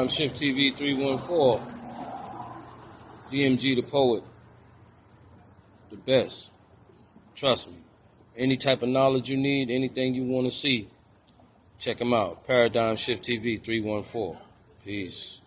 Paradigm Shift TV 314. DMG the Poet. The best. Trust me. Any type of knowledge you need, anything you want to see, check them out. Paradigm Shift TV 314. Peace.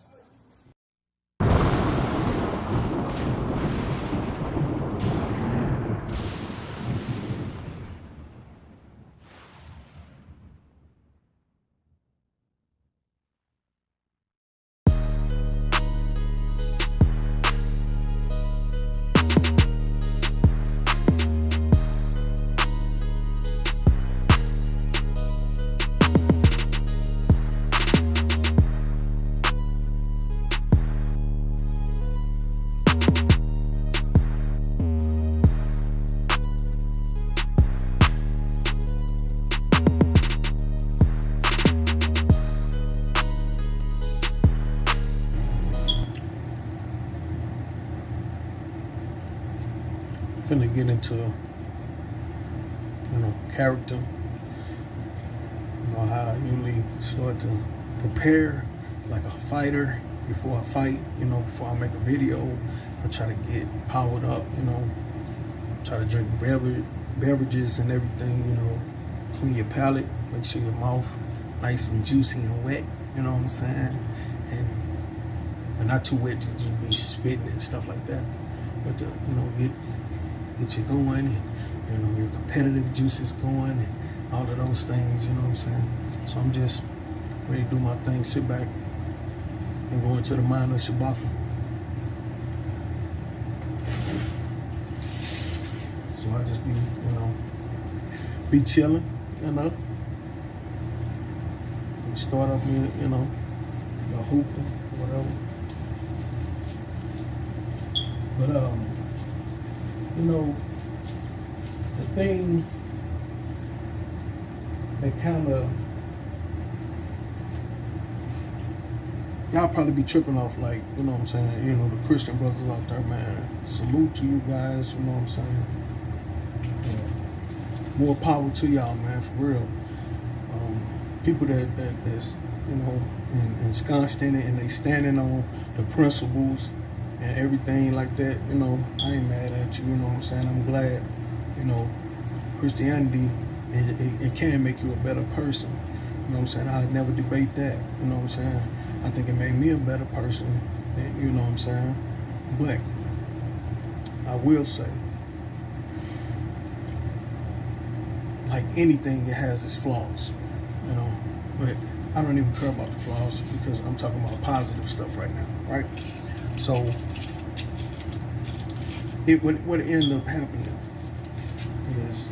Finna get into, character. How I usually start to prepare like a fighter before I fight. Before I make a video, I try to get powered up. Try to drink beverages and everything. Clean your palate, make sure your mouth nice and juicy and wet. You know what I'm saying? But not too wet to just be spitting and stuff like that. But to, get you going, and your competitive juices going, and all of those things, you know what I'm saying? So I'm just ready to do my thing, sit back and go into the mind of Shabaka. So I just be chilling, and start up with, the hooping, whatever. But the thing that kind of, y'all probably be tripping off, like, you know what I'm saying, the Christian brothers out there, man, salute to you guys, you know what I'm saying, more power to y'all, man, for real. People that's, ensconced in it, and they standing on the principles and everything like that, I ain't mad at you, you know what I'm saying? I'm glad, Christianity, it can make you a better person, you know what I'm saying? I'd never debate that, you know what I'm saying? I think it made me a better person, you know what I'm saying? But I will say, like anything, it has its flaws, but I don't even care about the flaws because I'm talking about positive stuff right now, right? So what ended up happening is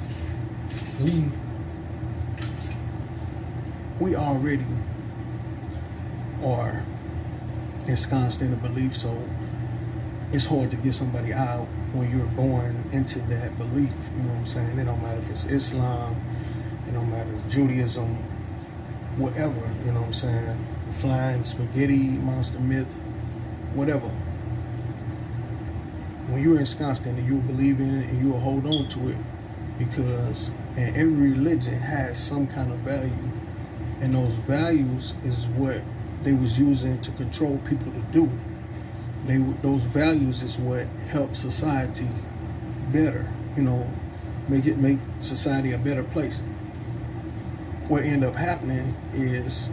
we already are ensconced in a belief, so it's hard to get somebody out when you're born into that belief, you know what I'm saying? It don't matter if it's Islam, it don't matter if it's Judaism, whatever, you know what I'm saying? Flying spaghetti, monster myth, whatever. When you're ensconced in it, you'll believe in it and you'll hold on to it because every religion has some kind of value, and those values is what they was using to control people to do. Those values is what help society better, make society a better place. What end up happening is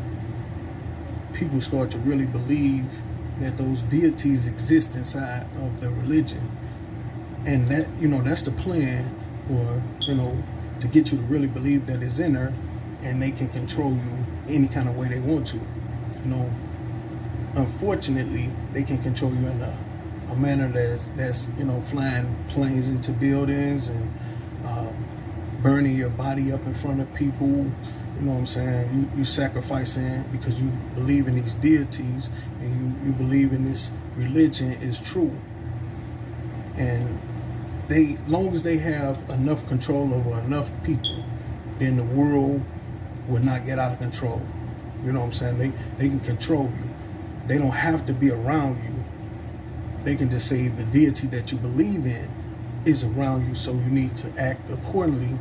people start to really believe that those deities exist inside of the religion, and that that's the plan for to get you to really believe that it's in there, and they can control you any kind of way they want to. Unfortunately, they can control you in a manner that's flying planes into buildings and burning your body up in front of people. You know what I'm saying? You sacrificing because you believe in these deities and you believe in this religion is true. And long as they have enough control over enough people, then the world will not get out of control. You know what I'm saying? They can control you. They don't have to be around you. They can just say the deity that you believe in is around you, so you need to act accordingly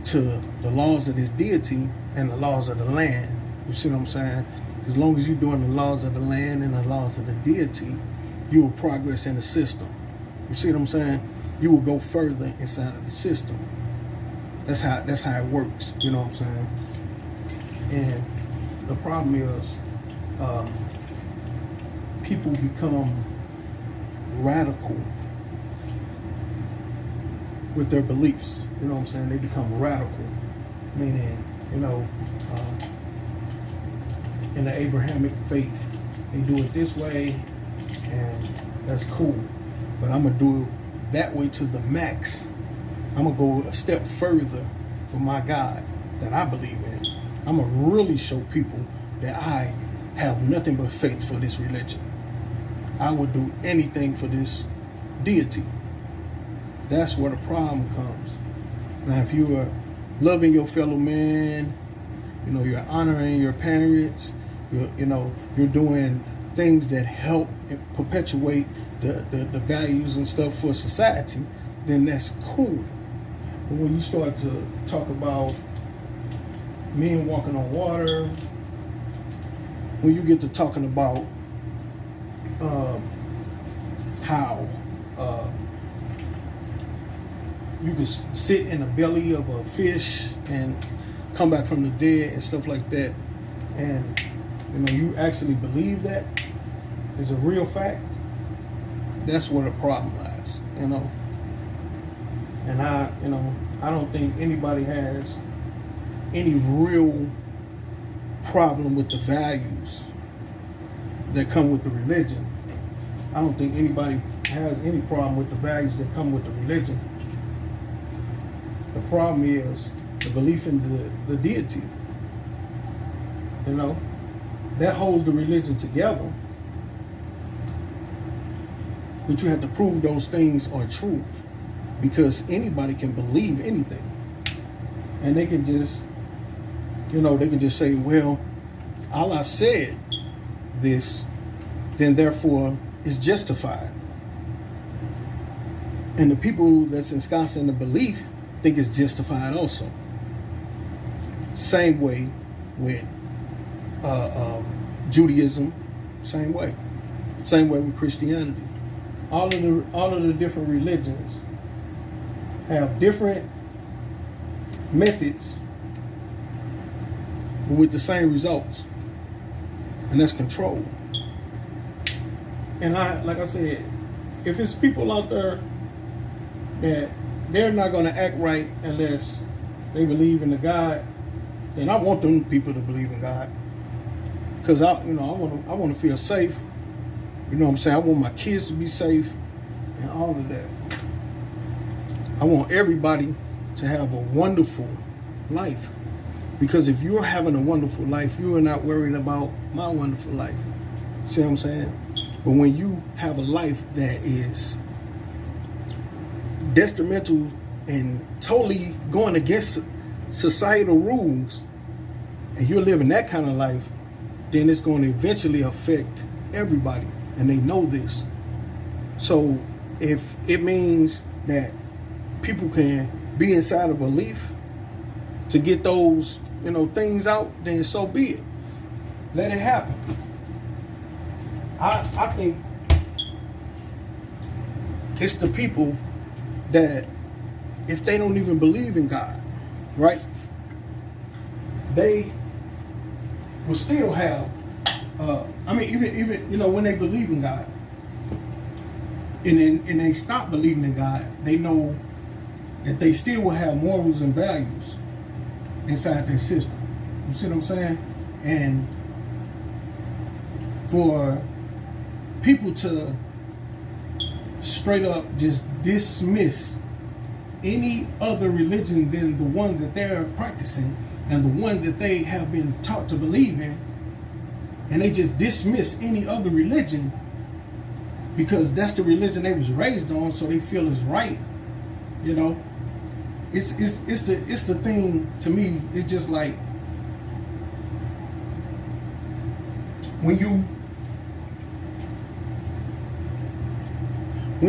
to the laws of this deity and the laws of the land. You see what I'm saying? As long as you're doing the laws of the land and the laws of the deity, you will progress in the system. You see what I'm saying? You will go further inside of the system. That's how it works. You know what I'm saying? And the problem is, people become radical with their beliefs. You know what I'm saying? They become radical, meaning, in the Abrahamic faith, they do it this way, and that's cool. But I'm gonna do it that way to the max. I'm gonna go a step further for my God that I believe in. I'm gonna really show people that I have nothing but faith for this religion. I would do anything for this deity. That's where the problem comes. Now, if you are loving your fellow man, you're honoring your parents, you're doing things that help perpetuate the values and stuff for society, then that's cool. But when you start to talk about men walking on water, when you get to talking about how you can sit in the belly of a fish and come back from the dead and stuff like that, and you actually believe that is a real fact, that's where the problem lies. And I don't think anybody has any real problem with the values that come with the religion. I don't think anybody has any problem with the values that come with the religion. The problem is the belief in the deity. That holds the religion together. But you have to prove those things are true, because anybody can believe anything. And they can just, say, well, Allah said this, then therefore it's justified. And the people that's ensconced in the belief think it's justified also. Same way with Judaism, same way with Christianity. All of the different religions have different methods, but with the same results, and that's control. And like I said, if it's people out there that they're not going to act right unless they believe in the God, then I want them people to believe in God, because I want to feel safe. You know what I'm saying? I want my kids to be safe and all of that. I want everybody to have a wonderful life, because if you're having a wonderful life, you are not worried about my wonderful life. See what I'm saying? But when you have a life that is detrimental and totally going against societal rules, and you're living that kind of life, then it's going to eventually affect everybody, and they know this. So if it means that people can be inside a belief to get those things out, then so be it. Let it happen. I think it's the people that, if they don't even believe in God, right, they will still have even when they believe in God and they stop believing in God, they know that they still will have morals and values inside their system. You see what I'm saying? And for people to straight up just dismiss any other religion than the one that they're practicing and the one that they have been taught to believe in, and they just dismiss any other religion because that's the religion they was raised on, so they feel is right. It's the thing to me. It's just like when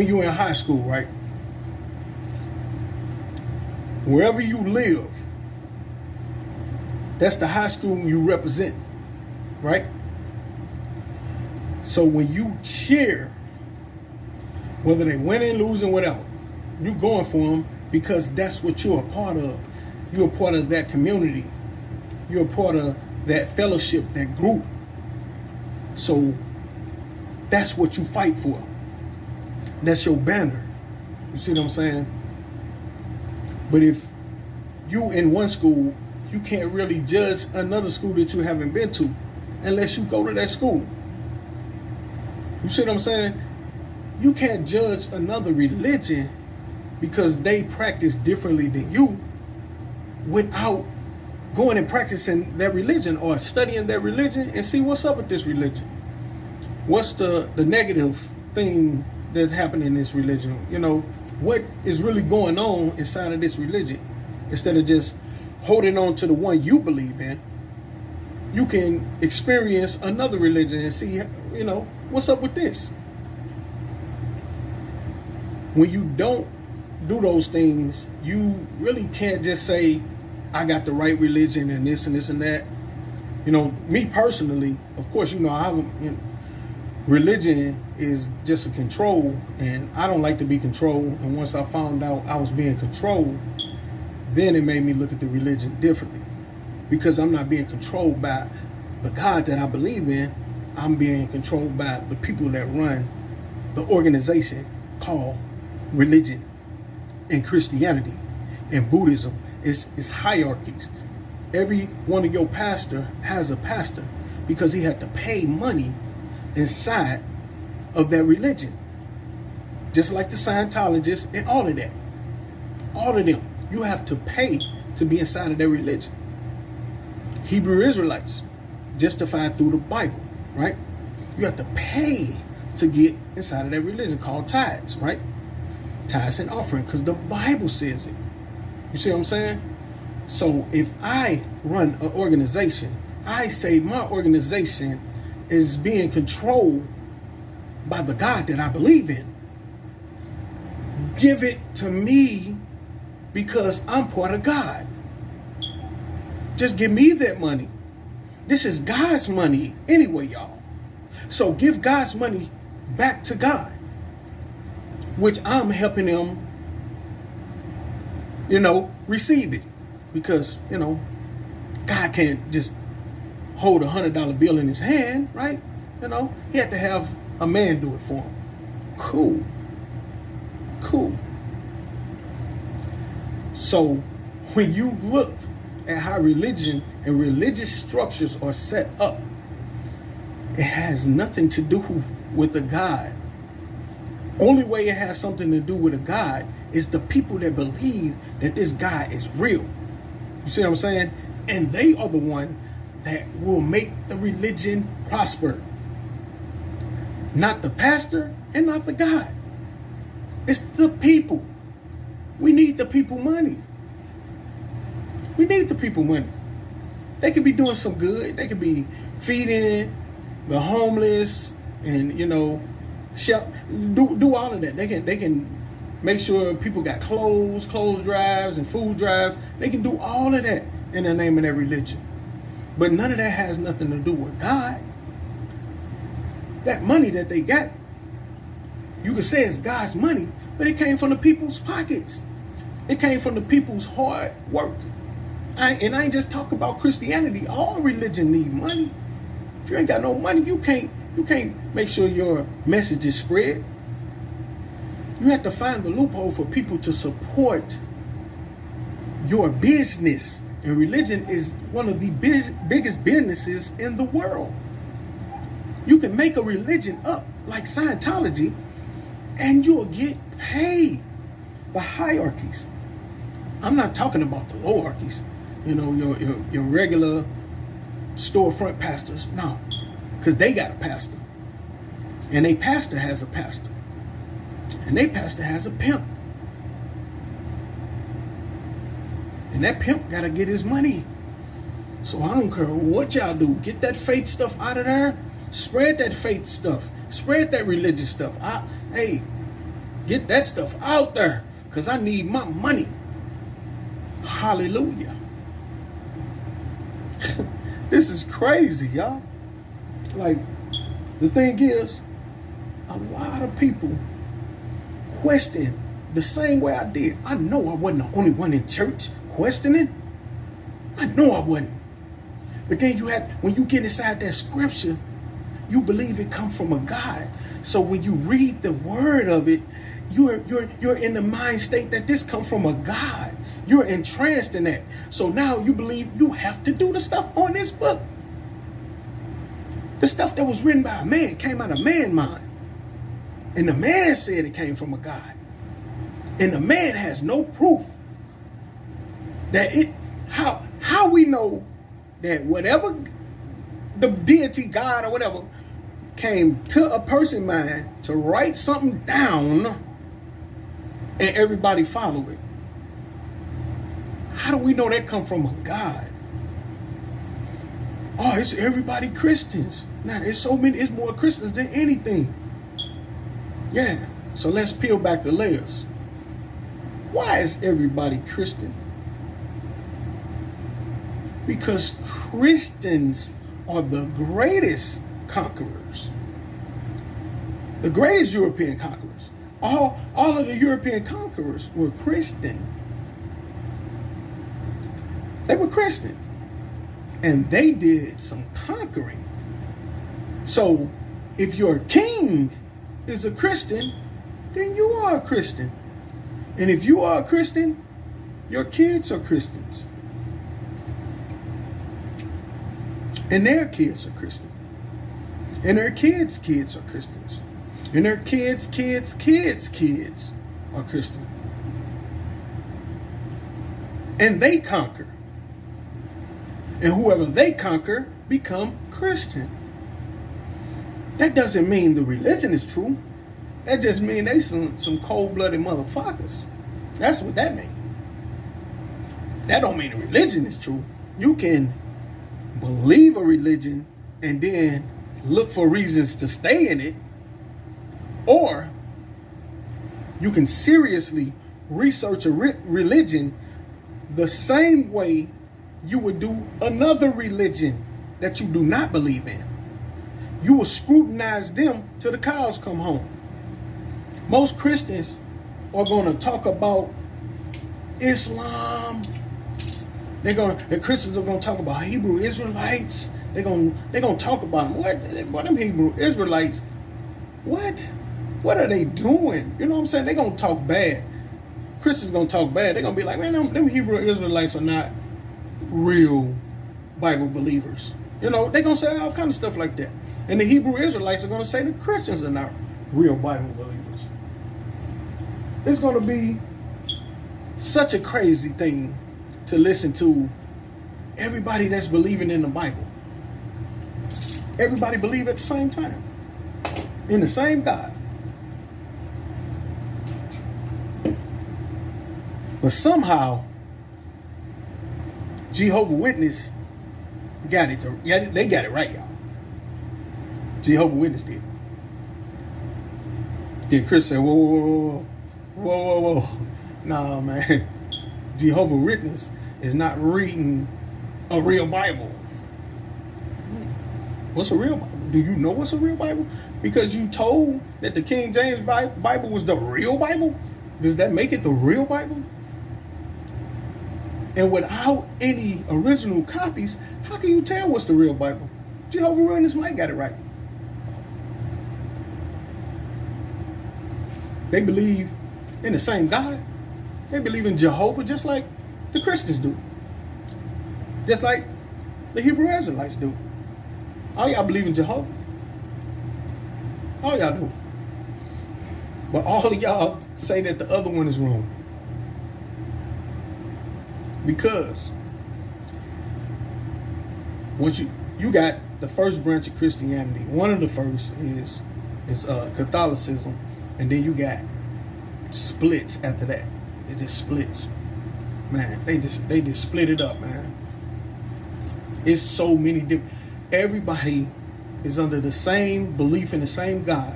you're in high school, right? Wherever you live, that's the high school you represent, right? So when you cheer, whether they winning, losing, whatever, you going for them because that's what you're a part of. You're a part of that community. You're a part of that fellowship, that group. So that's what you fight for. That's your banner. You see what I'm saying? But if you in one school, you can't really judge another school that you haven't been to unless you go to that school. You see what I'm saying? You can't judge another religion because they practice differently than you without going and practicing that religion or studying that religion and see what's up with this religion. What's the negative thing that happened in this religion? You know, what is really going on inside of this religion? Instead of just holding on to the one you believe in, you can experience another religion and see, you know, what's up with this. When you don't do those things, you really can't just say, I got the right religion and this and this and that. You know, me personally, of course, you know, religion is just a control, and I don't like to be controlled. And once I found out I was being controlled, then it made me look at the religion differently, because I'm not being controlled by the God that I believe in. I'm being controlled by the people that run the organization called religion and Christianity and Buddhism. It's hierarchies. Every one of your pastor has a pastor because he had to pay money inside of that religion. Just like the Scientologists and all of that. All of them. You have to pay to be inside of their religion. Hebrew Israelites, justified through the Bible, right? You have to pay to get inside of that religion called tithes, right? Tithes and offering, because the Bible says it. You see what I'm saying? So if I run an organization, I say my organization is being controlled by the God that I believe in. Give it to me because I'm part of God. Just give me that money. This is God's money anyway, y'all. So give God's money back to God, which I'm helping them, you know, receive it. Because, you know, God can't just hold $100 bill in his hand, right? You know, he had to have a man do it for him. Cool. So when you look at how religion and religious structures are set up, it has nothing to do with a God. Only way it has something to do with a God is the people that believe that this God is real. You see what I'm saying? And they are the one that will make the religion prosper. Not the pastor and not the God. It's the people. We need the people money. We need the people money. They could be doing some good. They could be feeding the homeless and, you know, do all of that. They can make sure people got clothes drives and food drives. They can do all of that in the name of their religion. But none of that has nothing to do with God. That money that they got, you could say it's God's money, but it came from the people's pockets. It came from the people's hard work. I ain't just talk about Christianity. All religion need money. If you ain't got no money, you can't make sure your message is spread. You have to find the loophole for people to support your business. And religion is one of the biggest businesses in the world. You can make a religion up like Scientology and you'll get paid. The hierarchies. I'm not talking about the lowarchies. You know, your regular storefront pastors. No, because they got a pastor. And a pastor has a pastor. And their pastor has a pimp. And that pimp got to get his money. So I don't care what y'all do. Get that faith stuff out of there. Spread that faith stuff. Spread that religious stuff. Hey, get that stuff out there. Because I need my money. Hallelujah. This is crazy, y'all. Like, The thing is, a lot of people question the same way I did. I know I wasn't the only one in church questioning. I know I wasn't. But then when you get inside that scripture, you believe it come from a God. So when you read the word of it, you're in the mind state that this come from a God. You're entranced in that. So now you believe you have to do the stuff on this book. The stuff that was written by a man came out of man's mind. And the man said it came from a God. And the man has no proof that how we know that whatever the deity, God or whatever, came to a person's mind to write something down and everybody follow it. How do we know that come from a God? Oh, it's everybody Christians. Now, it's more Christians than anything. Yeah, so let's peel back the layers. Why is everybody Christian? Because Christians are the greatest conquerors. The greatest European conquerors. All of the European conquerors were Christian. They were Christian. And they did some conquering. So if your king is a Christian, then you are a Christian. And if you are a Christian, your kids are Christians. And their kids are Christians. And their kids' kids are Christians. And their kids' kids' kids' kids are Christian. And they conquer. And whoever they conquer become Christian. That doesn't mean the religion is true. That just means they some cold-blooded motherfuckers. That's what that means. That don't mean the religion is true. You can believe a religion and then look for reasons to stay in it, or you can seriously research a religion the same way you would do another religion that you do not believe in. You will scrutinize them till the cows come home. Most Christians are going to talk about Islam. The Christians are going to talk about Hebrew Israelites. They're going to talk about them. What them Hebrew Israelites? What are they doing? You know what I'm saying? They're going to talk bad. Christians going to talk bad. They're going to be like, man, them Hebrew Israelites are not real Bible believers. You know, they're going to say all kind of stuff like that. And the Hebrew Israelites are going to say the Christians are not real Bible believers. It's going to be such a crazy thing to listen to everybody that's believing in the Bible. Everybody believe at the same time. In the same God. But somehow, Jehovah Witness got it. They got it right, y'all. Jehovah Witness did. Then Chris said, whoa. Nah, man. Jehovah Witness is not reading a real Bible. What's a real Bible? Do you know what's a real Bible? Because you told that the King James Bible was the real Bible? Does that make it the real Bible? And without any original copies, how can you tell what's the real Bible? Jehovah Witness might got it right. They believe in the same God. They believe in Jehovah just like the Christians do. Just like the Hebrew Israelites do. All y'all believe in Jehovah. All y'all do. But all of y'all say that the other one is wrong. Because once you got the first branch of Christianity, one of the first is Catholicism, and then you got splits after that. It just splits. Man, they just split it up, man. It's so many different. Everybody is under the same belief in the same God.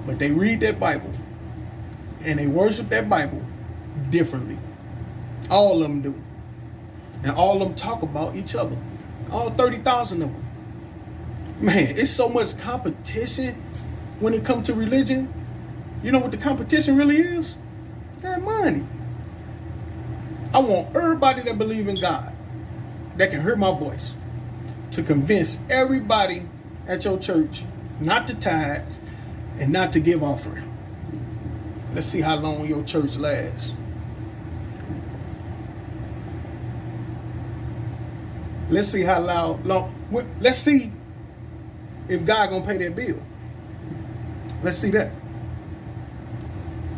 But they read that Bible and they worship that Bible differently. All of them do. And all of them talk about each other. All 30,000 of them. Man, it's so much competition when it comes to religion. You know what the competition really is? That money. I want everybody that believe in God, that can hear my voice, to convince everybody at your church not to tithe and not to give offering. Let's see how long your church lasts. Let's see how long. Let's see if God gonna pay that bill. Let's see that.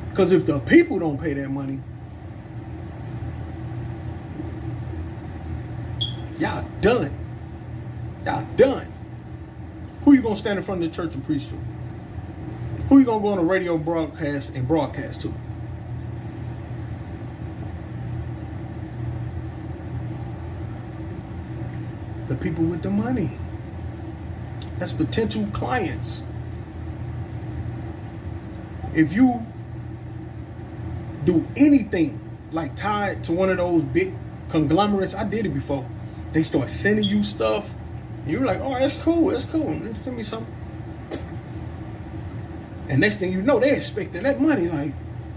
Because if the people don't pay that money, y'all done. Y'all done. Who you gonna stand in front of the church and preach to? Who you gonna go on a radio broadcast and broadcast to? The people with the money. That's potential clients. If you do anything like tied to one of those big conglomerates, I did it before. They start sending you stuff. You're like, oh, that's cool. Send me something. And next thing you know, they're expecting that money. Like,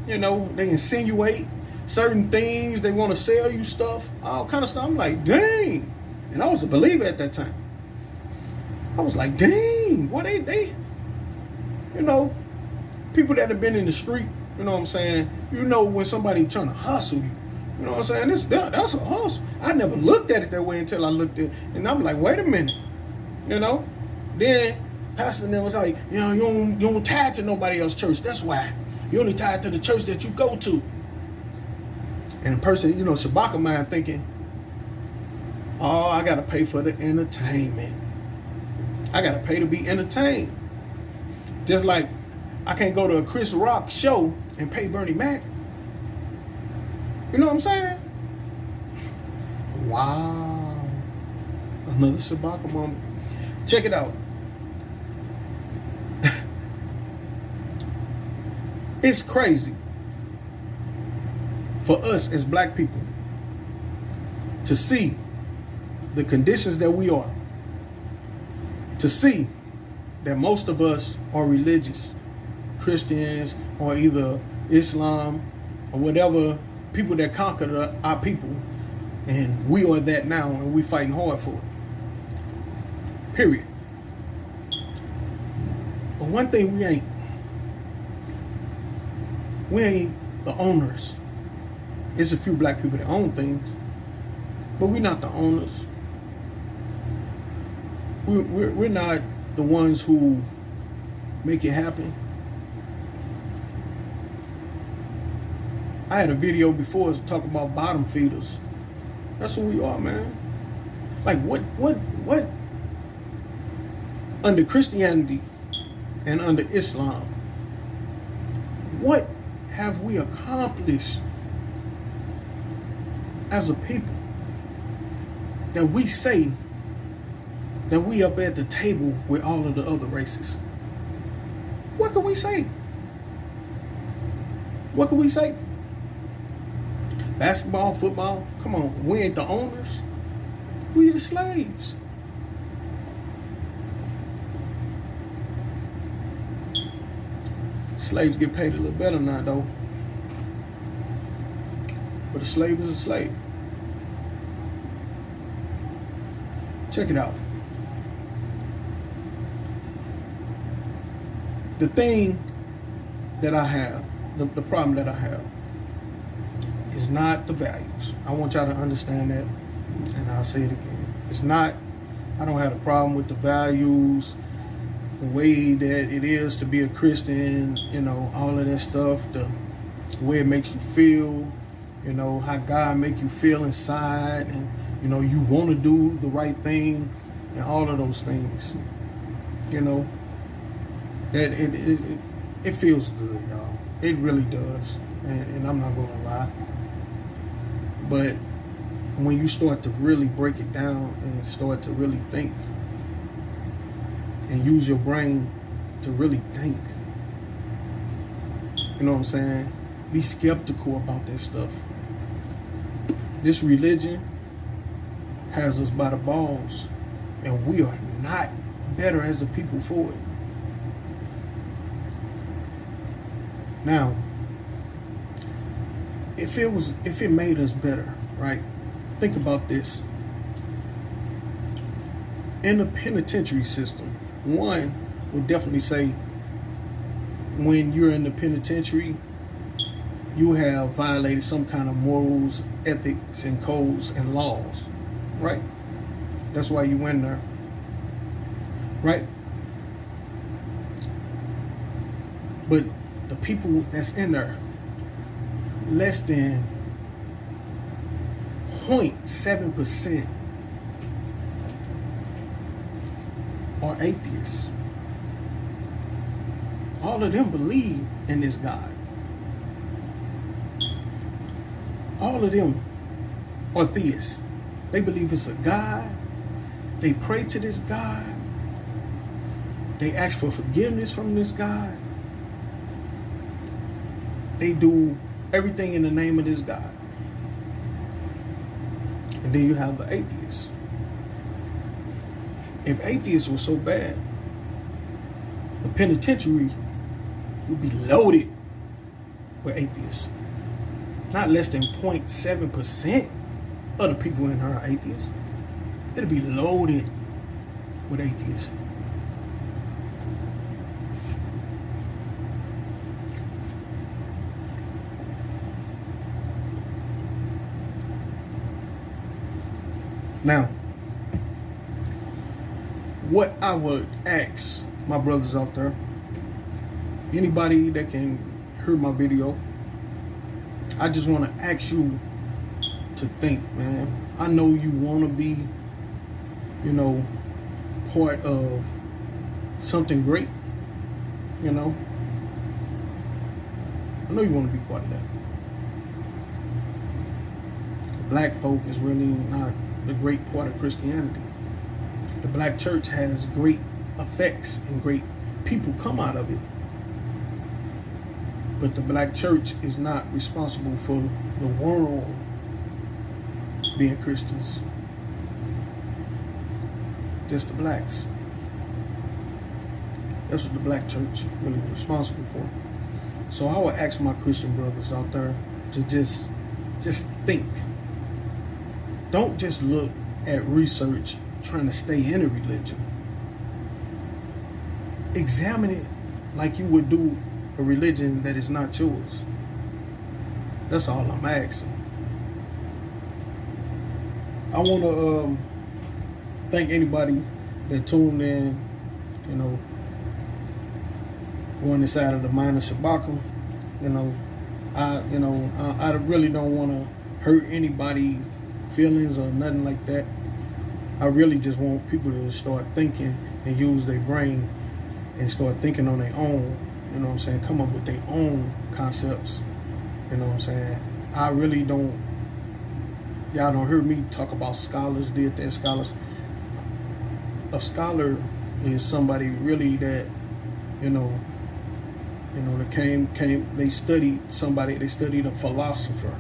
they insinuate certain things. They want to sell you stuff, all kind of stuff. I'm like, dang. And I was a believer at that time. I was like, dang, what they people that have been in the street, you know what I'm saying? When somebody trying to hustle you, you know what I'm saying? That's a hustle. I never looked at it that way until I looked at it. And I'm like, wait a minute. Then Pastor then was like, you don't tithe to nobody else's church. That's why. You only tithe to the church that you go to. And the person, Shabaka mind thinking, oh, I got to pay for the entertainment. I got to pay to be entertained. Just like I can't go to a Chris Rock show and pay Bernie Mac. You know what I'm saying? Wow. Another Shabaka moment. Check it out. It's crazy for us as black people to see the conditions that we are, to see that most of us are religious, Christians or either Islam or whatever, people that conquered our people, and we are that now and we fighting hard for it. Period. But one thing we ain't the owners. It's a few black people that own things, but we're not the owners. We're not the ones who make it happen. I had a video before talking about bottom feeders. That's who we are, man. Like what under Christianity and under Islam, what have we accomplished as a people that we say that we up at the table with all of the other races? What can we say? What can we say? Basketball, football, come on, we ain't the owners. We the slaves. Slaves get paid a little better now, though. But a slave is a slave. Check it out. The thing that I have, the problem that I have, is not the values. I want y'all to understand that, and I'll say it again. It's not, I don't have a problem with the values, the way that it is to be a Christian, all of that stuff, the way it makes you feel, how God make you feel inside, and, you want to do the right thing, and all of those things, that it feels good, y'all. It really does, and I'm not going to lie. But when you start to really break it down and start to really think and use your brain to really think, you know what I'm saying? Be skeptical about that stuff. This religion has us by the balls, and we are not better as a people for it. Now, if it made us better, right? Think about this. In the penitentiary system, one would definitely say when you're in the penitentiary, you have violated some kind of morals, ethics, and codes and laws, right? That's why you in there, right? But the people that's in there, less than 0.7% are atheists. All of them believe in this God. All of them are theists. They believe it's a God. They pray to this God. They ask for forgiveness from this God. They do everything in the name of this God. And then you have the atheists. If atheists were so bad, the penitentiary would be loaded with atheists. Not less than 0.7% of the people in here are atheists. It'll be loaded with atheists. Now, what I would ask my brothers out there, anybody that can hear my video, I just want to ask you to think, man. I know you want to be, part of something great, I know you want to be part of that. The black folk is really not the great part of Christianity. The black church has great effects and great people come out of it. But the black church is not responsible for the world being Christians. Just the blacks. That's what the black church really is responsible for. So I would ask my Christian brothers out there to just think. Don't just look at research trying to stay in a religion. Examine it like you would do a religion that is not yours. That's all I'm asking. I want to thank anybody that tuned in, on the side of the mind of Shabaka. I really don't want to hurt anybody's feelings or nothing like that. I really just want people to start thinking and use their brain and start thinking on their own. Come up with their own concepts. I really don't. Y'all don't hear me talk about scholars, did that scholars. A scholar is somebody really that, they studied somebody, they studied a philosopher.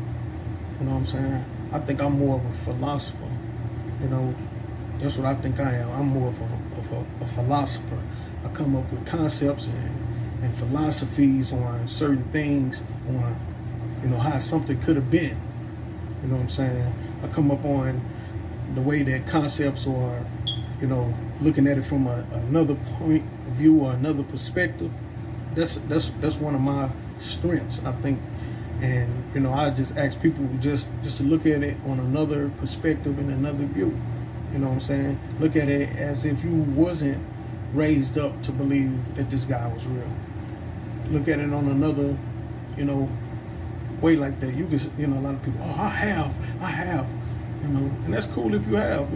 I think I'm more of a philosopher. That's what I think I am. I'm more of a philosopher. I come up with concepts and philosophies on certain things, on, how something could have been. I come up on the way that concepts are, looking at it from another point of view or another perspective. That's one of my strengths, I think. And, I just ask people just to look at it on another perspective and another view. Look at it as if you wasn't raised up to believe that this guy was real. Look at it on another, way like that. You can, a lot of people, I have, and that's cool if you have,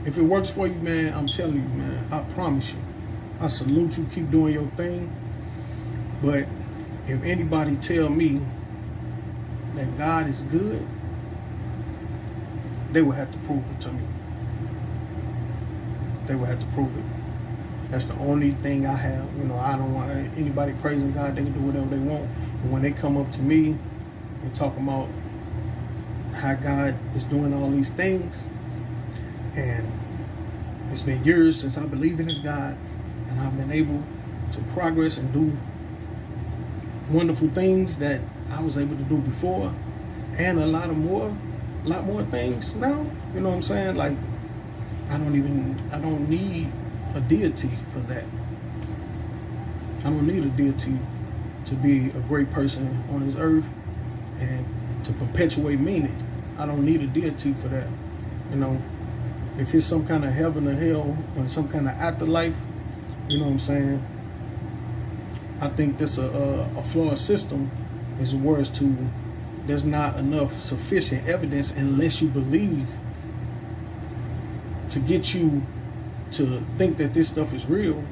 If it works for you, man, I'm telling you, man, I promise you. I salute you, keep doing your thing. But if anybody tell me that God is good, they will have to prove it to me. They will have to prove it. That's the only thing I have. I don't want anybody praising God. They can do whatever they want. And when they come up to me and talk about how God is doing all these things, and It's been years since I believe in this God, and I've been able to progress and do wonderful things that I was able to do before, and a lot more things now. You know what I'm saying? Like, I don't need a deity for that. I don't need a deity to be a great person on this earth and to perpetuate meaning. I don't need a deity for that. You know, if it's some kind of heaven or hell or some kind of afterlife, you know what I'm saying? I think this a flawed system is worse to. There's not enough sufficient evidence unless you believe to get you to think that this stuff is real.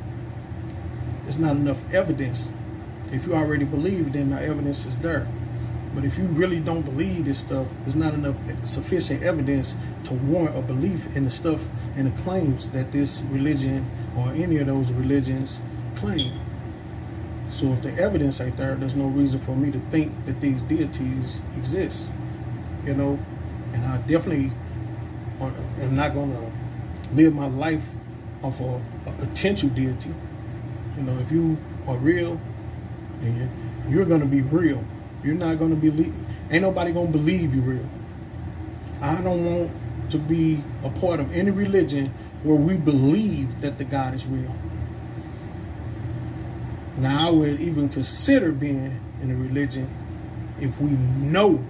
There's not enough evidence. If you already believe, then the evidence is there. But if you really don't believe this stuff, there's not enough sufficient evidence to warrant a belief in the stuff and the claims that this religion or any of those religions claim. So if the evidence ain't there, there's no reason for me to think that these deities exist. You know, and I definitely am not going to live my life off of a potential deity. You know, if you are real, then you're going to be real. You're not going to believe. Ain't nobody going to believe you're real. I don't want to be a part of any religion where we believe that the God is real. Now, I would even consider being in a religion if we know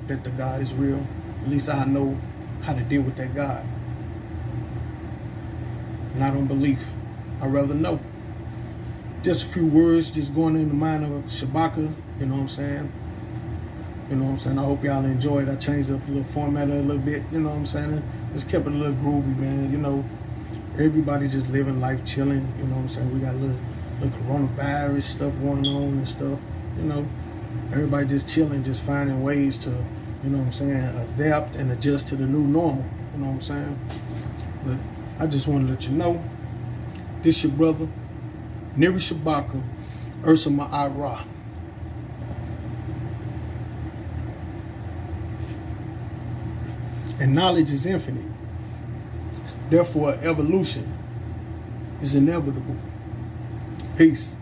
that the God is real. At least I know how to deal with that God. Not on belief. I'd rather know. Just a few words just going in the mind of Shabaka, you know what I'm saying? You know what I'm saying? I hope y'all enjoyed. I changed up a little format a little bit, you know what I'm saying? Just kept it a little groovy, man. You know, everybody just living life chilling, you know what I'm saying? We got a little coronavirus stuff going on and stuff, you know. Everybody just chilling, just finding ways to, you know what I'm saying, adapt and adjust to the new normal, you know what I'm saying? But I just want to let you know, this your brother, Neri Shabaka, Ursa Ma'ara. And knowledge is infinite. Therefore, evolution is inevitable. Peace.